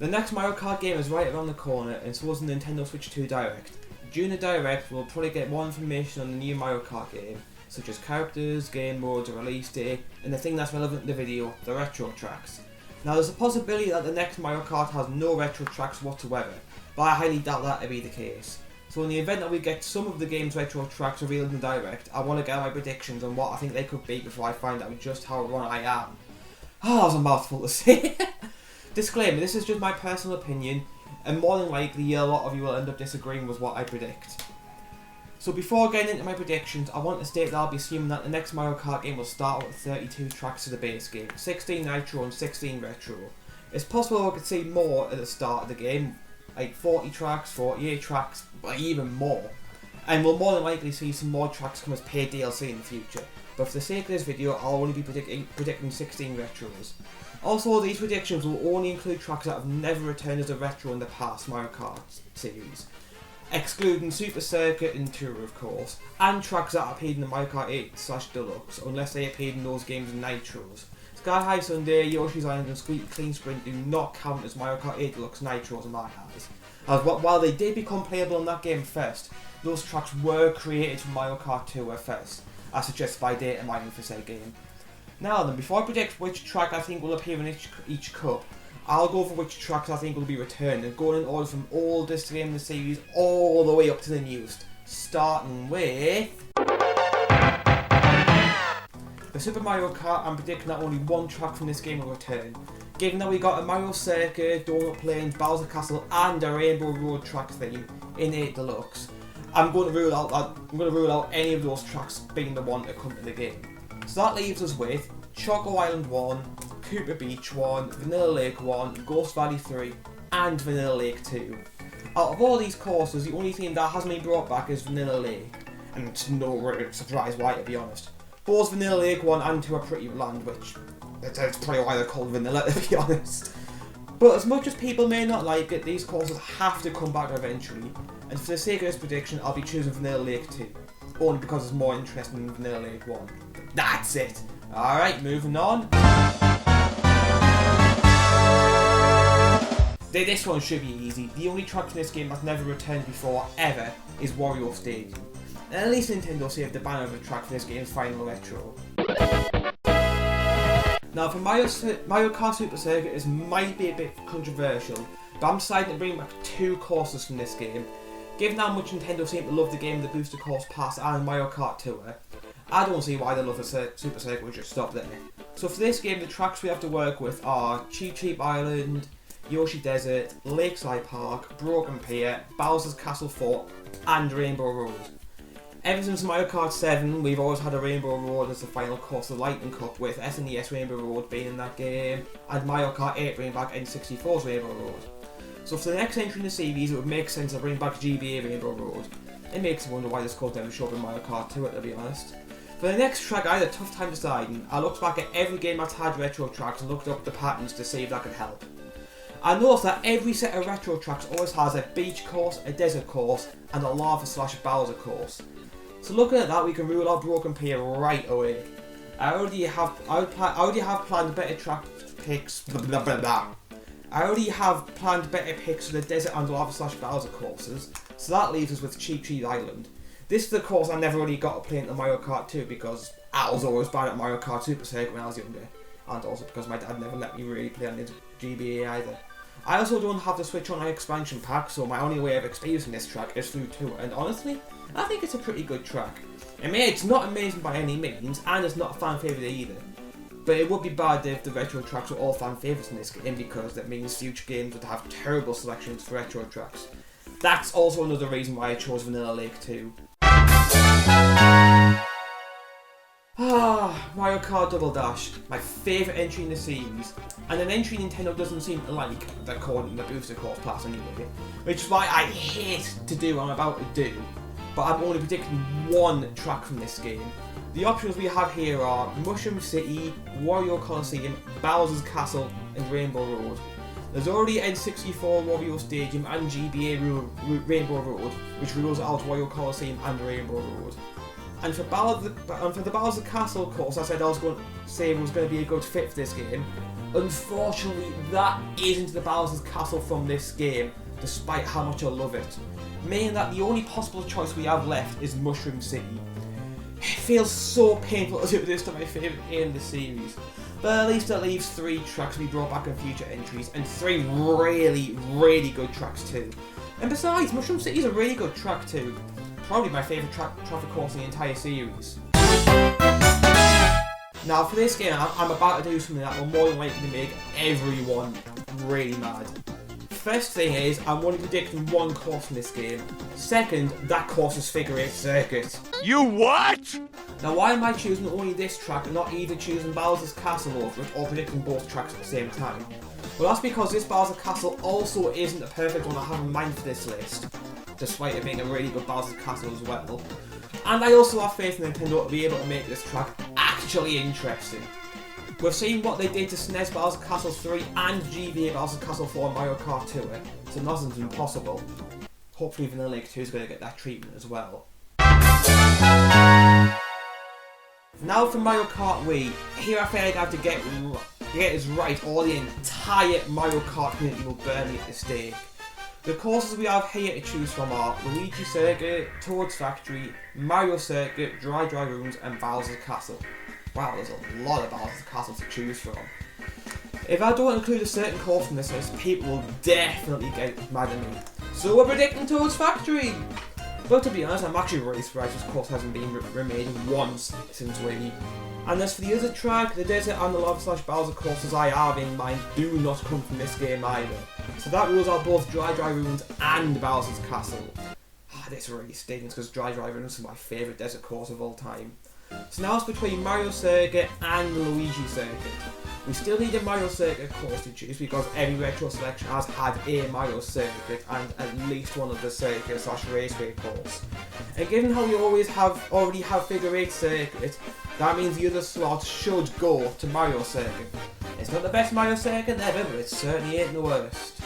The next Mario Kart game is right around the corner, and so is the Nintendo Switch 2 Direct. During the Direct, we'll probably get more information on the new Mario Kart game, such as characters, game modes, a release date, and the thing that's relevant in the video, the retro tracks. Now there's a possibility that the next Mario Kart has no retro tracks whatsoever, but I highly doubt that to be the case. So in the event that we get some of the game's retro tracks revealed in the Direct, I want to get my predictions on what I think they could be before I find out just how wrong I am. Oh, that was a mouthful to say. Disclaimer, this is just my personal opinion, and more than likely a lot of you will end up disagreeing with what I predict. So before getting into my predictions, I want to state that I'll be assuming that the next Mario Kart game will start with 32 tracks to the base game, 16 Nitro and 16 Retro. It's possible I could see more at the start of the game, like 40 tracks, 48 tracks, but even more. And we'll more than likely see some more tracks come as paid DLC in the future. But for the sake of this video, I'll only be predicting 16 Retros. Also, these predictions will only include tracks that have never returned as a retro in the past Mario Kart series, excluding Super Circuit and Tour of course, and tracks that appeared in the Mario Kart 8/Deluxe, unless they appeared in those games in Nitros. Sky High Sundae, Yoshi's Island and Squeaky Clean Sprint do not count as Mario Kart 8 Deluxe Nitros in my eyes, as while they did become playable in that game first, those tracks were created for Mario Kart 2 first, as suggested by data mining for said game. Now then, before I predict which track I think will appear in each cup, I'll go for which tracks I think will be returned, and going in order from oldest game in the series all the way up to the newest, starting with the Super Mario Kart. I'm predicting that only one track from this game will return. Given that we got a Mario Circuit, Donut Plains, Bowser Castle and a Rainbow Road track theme in 8 Deluxe, I'm going to rule out any of those tracks being the one to come to the game. So that leaves us with Choco Island 1, Cooper Beach 1, Vanilla Lake 1, Ghost Valley 3 and Vanilla Lake 2. Out of all these courses, the only thing that hasn't been brought back is Vanilla Lake, and it's no surprise why, to be honest. Both Vanilla Lake 1 and 2 are pretty bland, which that's probably why they're called Vanilla, to be honest. But as much as people may not like it, these courses have to come back eventually, and for the sake of this prediction, I'll be choosing Vanilla Lake 2, only because it's more interesting than Vanilla Lake 1. That's it! Alright, moving on. This one should be easy. The only track in this game that's never returned before, ever, is Wario Stadium. And at least Nintendo saved the banner of the track for this game's final retro. Now for Mario Kart Super Circuit, this might be a bit controversial, but I'm deciding to bring back 2 courses from this game. Given how much Nintendo seem to love the game, the Booster Course Pass and Mario Kart Tour, I don't see why the love of Super Circuit would just stop there. So for this game, the tracks we have to work with are Cheep Cheep Island, Yoshi Desert, Lakeside Park, Broken Pier, Bowser's Castle Fort, and Rainbow Road. Ever since Mario Kart 7, we've always had a Rainbow Road as the final course of the Lightning Cup, with SNES Rainbow Road being in that game, and Mario Kart 8 bringing back N64's Rainbow Road. So for the next entry in the series, it would make sense to bring back GBA Rainbow Road. It makes me wonder why this course never showed up in Mario Kart 2, to be honest. For the next track, I had a tough time deciding. I looked back at every game that's had retro tracks and looked up the patterns to see if that could help. I noticed that every set of retro tracks always has a beach course, a desert course, and a lava/Bowser course. So looking at that, we can rule out Broken Pier right away. I already have planned better track picks. I already have planned better picks for the desert and lava/Bowser courses, so that leaves us with Cheep Cheep Island. This is the course I never really got to play into Mario Kart 2 because I was always bad at Mario Kart Super Circuit when I was younger, and also because my dad never let me really play on the GBA either. I also don't have the Switch On expansion pack, so my only way of experiencing this track is through Tour, and honestly, I think it's a pretty good track. I mean, it's not amazing by any means, and it's not a fan favourite either. But it would be bad if the retro tracks were all fan favourites in this game, because that means future games would have terrible selections for retro tracks. That's also another reason why I chose Vanilla Lake 2. Mario Kart Double Dash, my favourite entry in the series, and an entry Nintendo doesn't seem to like, according to the Booster Course Pass anyway, which is why I hate to do what I'm about to do, but I'm only predicting one track from this game. The options we have here are Mushroom City, Wario Coliseum, Bowser's Castle, and Rainbow Road. There's already N64 Wario Stadium and GBA Rainbow Road, which rules out Wario Coliseum and Rainbow Road. And for the Bowser Castle course, I said I was going to say it was going to be a good fit for this game. Unfortunately, that isn't the Bowser's Castle from this game, despite how much I love it. Meaning that the only possible choice we have left is Mushroom City. It feels so painful to do this to my favourite game in the series. But at least it leaves 3 tracks to be brought back in future entries, and 3 really, really good tracks too. And besides, Mushroom City is a really good track too. Probably my favourite traffic course in the entire series. Now for this game, I'm about to do something that will more than likely make everyone really mad. First thing is, I'm only predicting one course in this game. Second, that course is Figure 8 Circuit. You what? Now why am I choosing only this track and not either choosing Bowser's Castle over it or predicting both tracks at the same time? Well, that's because this Bowser Castle also isn't the perfect one I have in mind for this list, despite it being a really good Bowser Castle as well. And I also have faith in Nintendo to be able to make this track actually interesting. We've seen what they did to SNES Bowser Castle 3 and GBA Bowser Castle 4 in Mario Kart Tour, so nothing's impossible. Hopefully Vanilla Lake 2 is going to get that treatment as well. Now for Mario Kart Wii, here I feel like I have to get this right or the entire Mario Kart community will burn me at the stake. The courses we have here to choose from are Luigi Circuit, Toad's Factory, Mario Circuit, Dry Rooms and Bowser's Castle. Wow, there's a lot of Bowser's Castles to choose from. If I don't include a certain course in this list, people will definitely get mad at me. So we're predicting Toad's Factory! But to be honest, I'm actually really surprised this course hasn't been remade once since Wii. And as for the other track, the Desert and the Lava / Bowser courses I have in mind do not come from this game either. So that rules out both Dry Ruins and Bowser's Castle. This really stings because Dry Ruins is my favourite desert course of all time. So now it's between Mario Circuit and the Luigi Circuit. We still need a Mario Circuit course to choose because every retro selection has had a Mario Circuit and at least one of the Circuit / Raceway course. And given how we already have Figure 8 Circuit, that means the other slots should go to Mario Circuit. It's not the best Mario Circuit ever, but it certainly ain't the worst.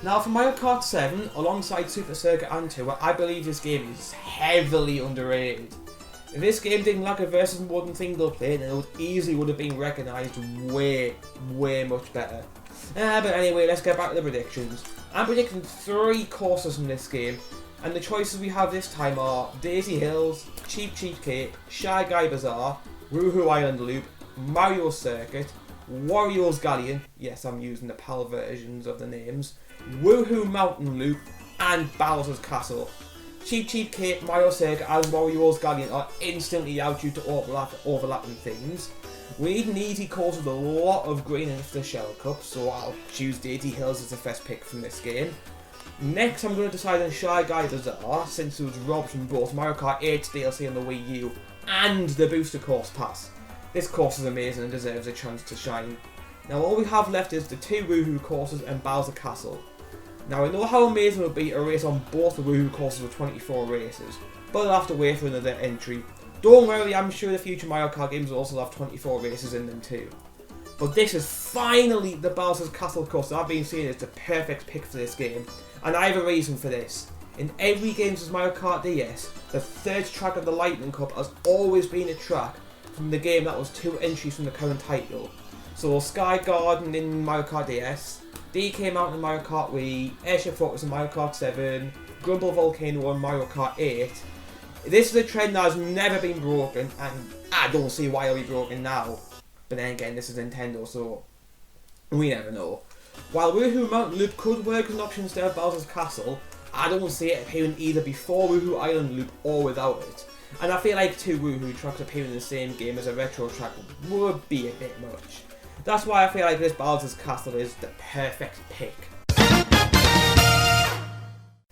Now for Mario Kart 7, alongside Super Circuit and Tour, I believe this game is heavily underrated. If this game didn't lack a versus mode and single player, then it easily would have been recognised way much better. But anyway, let's get back to the predictions. I'm predicting 3 courses in this game, and the choices we have this time are Daisy Hills, Cheap Cake, Shy Guy Bazaar, Woohoo Island Loop, Mario Circuit, Wario's Galleon, yes I'm using the PAL versions of the names, Woohoo Mountain Loop, and Bowser's Castle. Cheap Cake, Mario Circuit and Wario's Galleon are instantly out due to overlapping themes. We need an easy course with a lot of green in the Shell Cup, so I'll choose Daisy Hills as the first pick from this game. Next I'm going to decide on Shy Guy Bazaar, since it was robbed from both Mario Kart 8 DLC on the Wii U and the Booster Course Pass. This course is amazing and deserves a chance to shine. Now all we have left is the 2 Woohoo courses and Bowser Castle. Now I know how amazing it would be to race on both the Woohoo courses with 24 races, but I'll have to wait for another entry. Don't worry, I'm sure the future Mario Kart games will also have 24 races in them too. But this is finally the Bowser's Castle course that I've been seeing as the perfect pick for this game, and I have a reason for this. In every game since Mario Kart DS, the 3rd track of the Lightning Cup has always been a track from the game that was 2 entries from the current title. So Sky Garden in Mario Kart DS, DK Mountain in Mario Kart Wii, Airship Fortress in Mario Kart 7, Grumble Volcano in Mario Kart 8. This is a trend that has never been broken, and I don't see why it'll be broken now. But then again, this is Nintendo, so we never know. While Woohoo Mountain Loop could work as an option instead of Bowser's Castle, I don't see it appearing either before Woohoo Island Loop or without it. And I feel like 2 Woohoo tracks appearing in the same game as a retro track would be a bit much. That's why I feel like this Bowser's Castle is the perfect pick.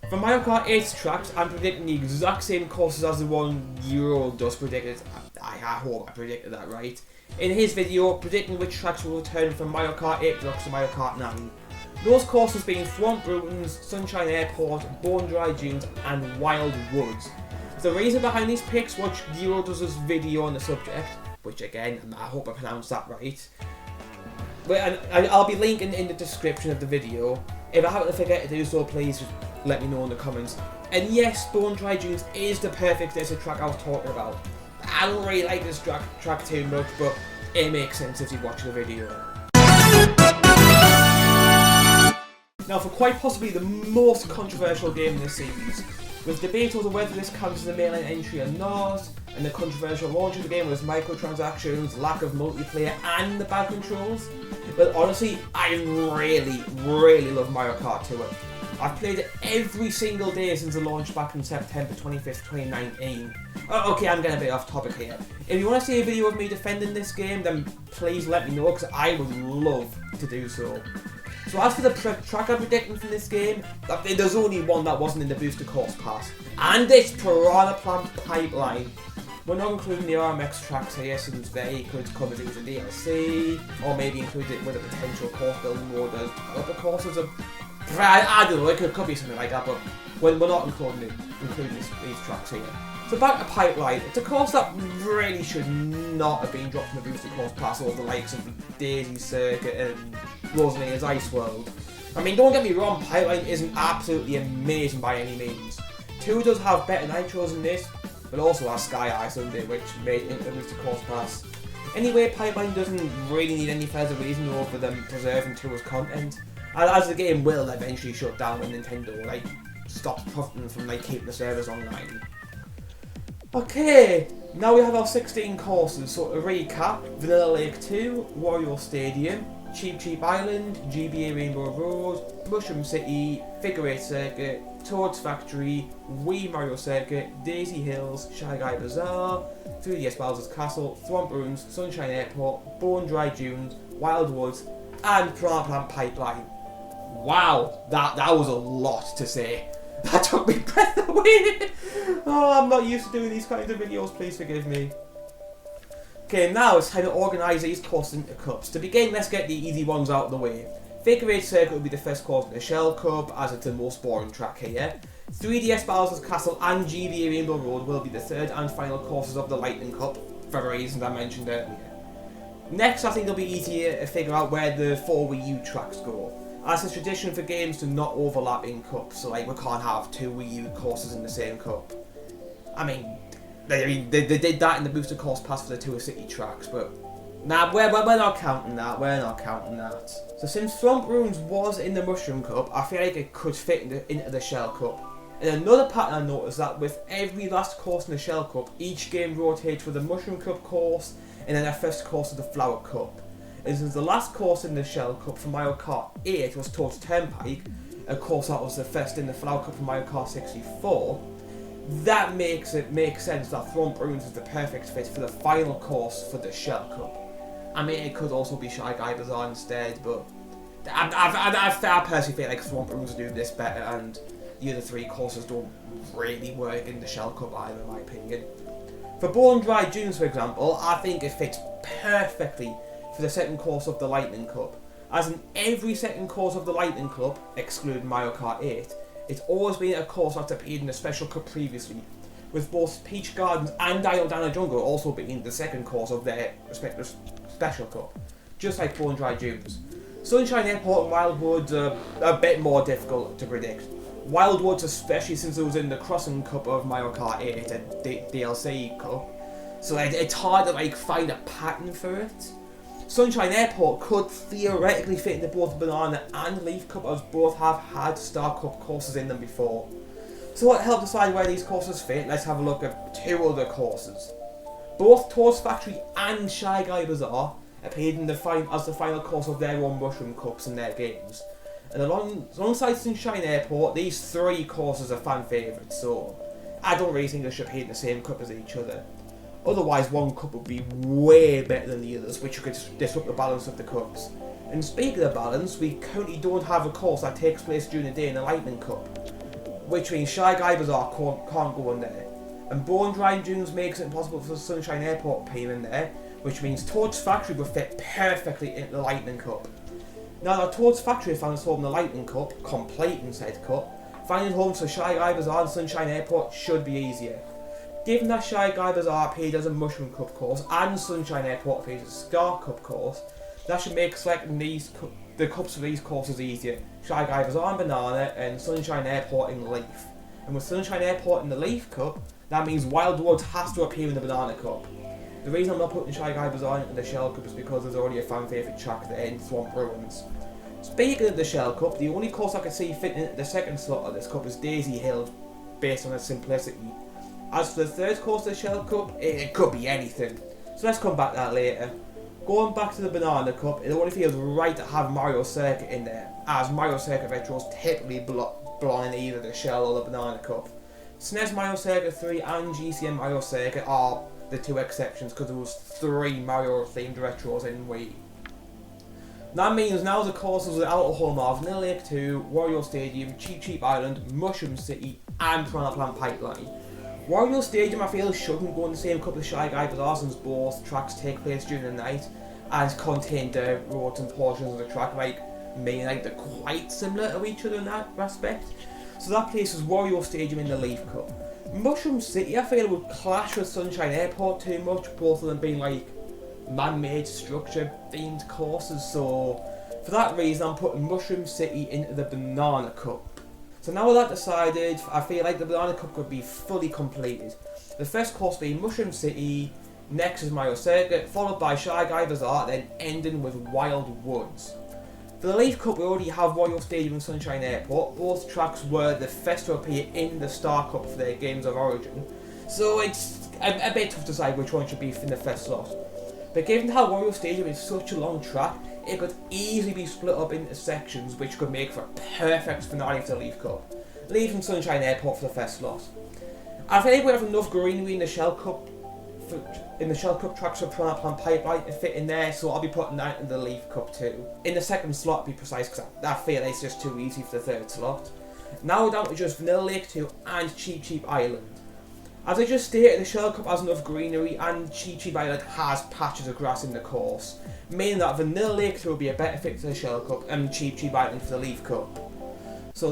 For Mario Kart 8's tracks, I'm predicting the exact same courses as the one Gyrodos predicted. I hope I predicted that right. In his video, predicting which tracks will return from Mario Kart 8 Deluxe to Mario Kart 9. Those courses being Swamp Ruins, Sunshine Airport, Bone Dry Dunes, and Wild Woods. The reason behind these picks, watch Gyrodos' video on the subject, which again, I hope I pronounced that right. But I'll be linking in the description of the video. If I happen to forget to do so, please just let me know in the comments. And yes, Bone Dry Dunes is the perfect desert track I was talking about. I don't really like this track too much, but it makes sense if you watch the video. Now for quite possibly the most controversial game in this series, with debate over whether this counts as a mainline entry or not, and the controversial launch of the game was microtransactions, lack of multiplayer, and the bad controls. But honestly, I really love Mario Kart Tour. I've played it every single day since the launch back in September 25th, 2019. Oh, okay, I'm getting a bit off topic here. If you want to see a video of me defending this game, then please let me know, because I would love to do so. So as for the track I'm predicting from this game, there's only one that wasn't in the Booster Course Pass, and it's Piranha Plant Pipeline. We're not including the RMX tracks here, since they could come as a DLC, or maybe include it with a potential course building mode as other courses. I don't know, it could be something like that, but we're not including these tracks here. So back to Pipeline, it's a course that really should not have been dropped in the Booster Course Pass over the likes of Daisy Circuit and Rosalia's Ice World. I mean, don't get me wrong, Pipeline isn't absolutely amazing by any means. 2 does have better nitros than this, but also has Sky Ice under it, which made it into the Booster Course Pass. Anyway, Pipeline doesn't really need any further reason over them preserving 2's content, as the game will eventually shut down when Nintendo stops profiting from keeping the servers online. Okay, now we have our 16 courses. So to recap: Vanilla Lake 2, Wario Stadium, Cheap Island, GBA Rainbow Road, Mushroom City, Figure 8 Circuit, Toad's Factory, Wii Mario Circuit, Daisy Hills, Shy Guy Bazaar, 3DS Bowser's Castle, Thwomp Ruins, Sunshine Airport, Bone Dry Dunes, Wild Woods, and Piranha Plant Pipeline. Wow, that was a lot to say. That took me breath away. Oh, I'm not used to doing these kinds of videos, please forgive me. Okay, now it's time to organise these courses into cups. To begin, let's get the easy ones out of the way. Figure 8 Circuit will be the first course in the Shell Cup, as it's the most boring track here. 3DS Bowser's Castle and GBA Rainbow Road will be the third and final courses of the Lightning Cup, for the reasons I mentioned earlier. Next, I think it'll be easier to figure out where the 4 Wii U tracks go, as it's tradition for games to not overlap in cups, so we can't have 2 Wii U courses in the same cup. I mean, they did that in the Booster Course Pass for the Tour City tracks, but nah, we're not counting that, So since Thwomp Ruins was in the Mushroom Cup, I feel like it could fit into the Shell Cup. And another pattern I noticed that with every last course in the Shell Cup, each game rotates for the Mushroom Cup course, and then the first course of the Flower Cup. And since the last course in the Shell Cup for Mario Kart 8 was Toad's Turnpike, a course that was the first in the Flower Cup for Mario Kart 64, that makes sense that Thwomp Ruins is the perfect fit for the final course for the Shell Cup. I mean, it could also be Shy Guy Bazaar instead, but I personally feel like Thwomp Ruins do this better, and the other 3 courses don't really work in the Shell Cup either, in my opinion. For Bone Dry Dunes, for example, I think it fits perfectly for the second course of the Lightning Cup, as in every second course of the Lightning Cup, excluding Mario Kart 8, it's always been a course that's appeared in the Special Cup previously, with both Peach Gardens and Dino Dino Jungle also being the second course of their respective Special Cup, just like Bone Dry Dunes. Sunshine Airport and Wild Woods are a bit more difficult to predict. Wild Woods, especially since it was in the Crossing Cup of Mario Kart 8, a DLC cup, so it's hard to find a pattern for it. Sunshine Airport could theoretically fit into both Banana and Leaf Cup, as both have had Star Cup courses in them before. So to help decide where these courses fit, let's have a look at 2 other courses. Both Toad's Factory and Shy Guy Bazaar appeared as the final course of their own Mushroom Cups in their games. And alongside Sunshine Airport, these 3 courses are fan favourites, so I don't really think they should appear in the same cup as each other. Otherwise, one cup would be way better than the others, which could disrupt the balance of the cups. And speaking of balance, we currently don't have a course that takes place during the day in the Lightning Cup, which means Shy Guy Bazaar can't go in there. And Bone Dry Dunes makes it impossible for Sunshine Airport to appear in there, which means Toad's Factory would fit perfectly into the Lightning Cup. Now that Toad's Factory found its home in the Lightning Cup, complete in said cup, finding homes for Shy Guy Bazaar and Sunshine Airport should be easier. Given that Shy Guy Bazaar appeared as a Mushroom Cup course and Sunshine Airport appeared as a Star Cup course, that should make selecting the cups for these courses easier. Shy Guy Bazaar and Banana and Sunshine Airport in Leaf. and with Sunshine Airport in the Leaf Cup, that means Wild Woods has to appear in the Banana Cup. The reason I'm not putting Shy Guy Bazaar into the Shell Cup is because there's already a fan favourite track there in Swamp Ruins. Speaking of the Shell Cup, the only course I can see fitting into the second slot of this cup is Daisy Hill, based on its simplicity. As for the third course of the Shell Cup, it could be anything. So let's come back to that later. Going back to the Banana Cup, it only feels right to have Mario Circuit in there, as Mario Circuit Retros typically belong in either the Shell or the Banana Cup. SNES Mario Circuit 3 and GCN Mario Circuit are the two exceptions because there was 3 Mario themed retros in Wii. That means now the courses with Outer Home are Vanilla Lake 2, Wario Stadium, Cheep Cheep Island, Mushroom City and Piranha Plant Pipeline. Wario Stadium I feel shouldn't go in the same cup as Shy Guy Bazaar since both tracks take place during the night and contain dirt roads and portions of the track meaning they're quite similar to each other in that respect. So that places Wario Stadium in the Leaf Cup. Mushroom City I feel would clash with Sunshine Airport too much, both of them being man-made structure themed courses, so for that reason I'm putting Mushroom City into the Banana Cup. So now with that decided, I feel like the Banana Cup could be fully completed. The first course being Mushroom City, next is Mario Circuit, followed by Shy Guy Bazaar, then ending with Wild Woods. For the Leaf Cup we already have Wario Stadium and Sunshine Airport. Both tracks were the first to appear in the Star Cup for their games of origin, so it's a bit tough to decide which one should be in the first slot. But given how Wario Stadium is such a long track, it could easily be split up into sections which could make for a perfect finale for the Leaf Cup, leaving Sunshine Airport for the first slot. I think we have enough greenery in the Shell Cup tracks for Piranha Plant Pipeline to fit in there, so I'll be putting that in the Leaf Cup too. In the second slot to be precise, because I feel it's just too easy for the third slot. Now we're down to just Vanilla Lake 2 and Cheep Cheep Island. As I just stated, the Shell Cup has enough greenery and Cheep Cheep Island has patches of grass in the course, meaning that Vanilla Lake 2 will be a better fit for the Shell Cup and Cheep Cheep Island for the Leaf Cup. So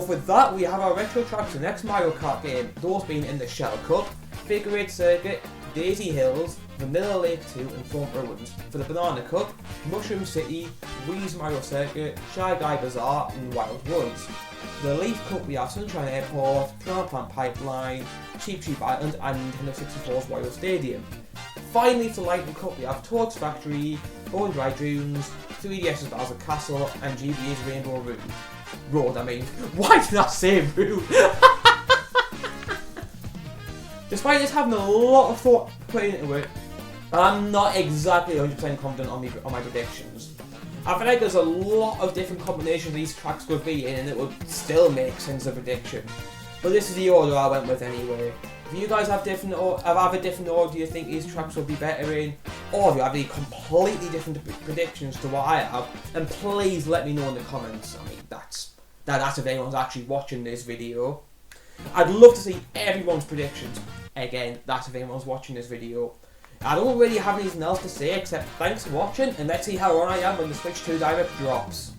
with that we have our retro tracks for the next Mario Kart game, those being in the Shell Cup, Figure 8 Circuit, Daisy Hills, Vanilla Lake 2 and Swamp Ruins. For the Banana Cup, Mushroom City, Wii's Mario Circuit, Shy Guy Bazaar and Wild Woods. For the Leaf Cup we have Sunshine Airport, Piranha Plant Pipeline, Cheep Cheep Island and Nintendo 64's Wario Stadium. Finally for the Lightning Cup we have Toad's Factory, Bone Dry Dunes, 3DS's Bowser Castle and GBA's Rainbow Road. Why did I say Road? Despite this having a lot of thought put into it, I'm not exactly 100% confident on my predictions. I feel like there's a lot of different combinations these tracks could be in and it would still make sense of prediction. But this is the order I went with anyway. If you guys have a different order you think these tracks would be better in, or if you have any completely different predictions to what I have, then please let me know in the comments. That's if anyone's actually watching this video. I'd love to see everyone's predictions. Again, that's if anyone's watching this video. I don't really have anything else to say except thanks for watching and let's see how on I am when the Switch 2 Direct drops.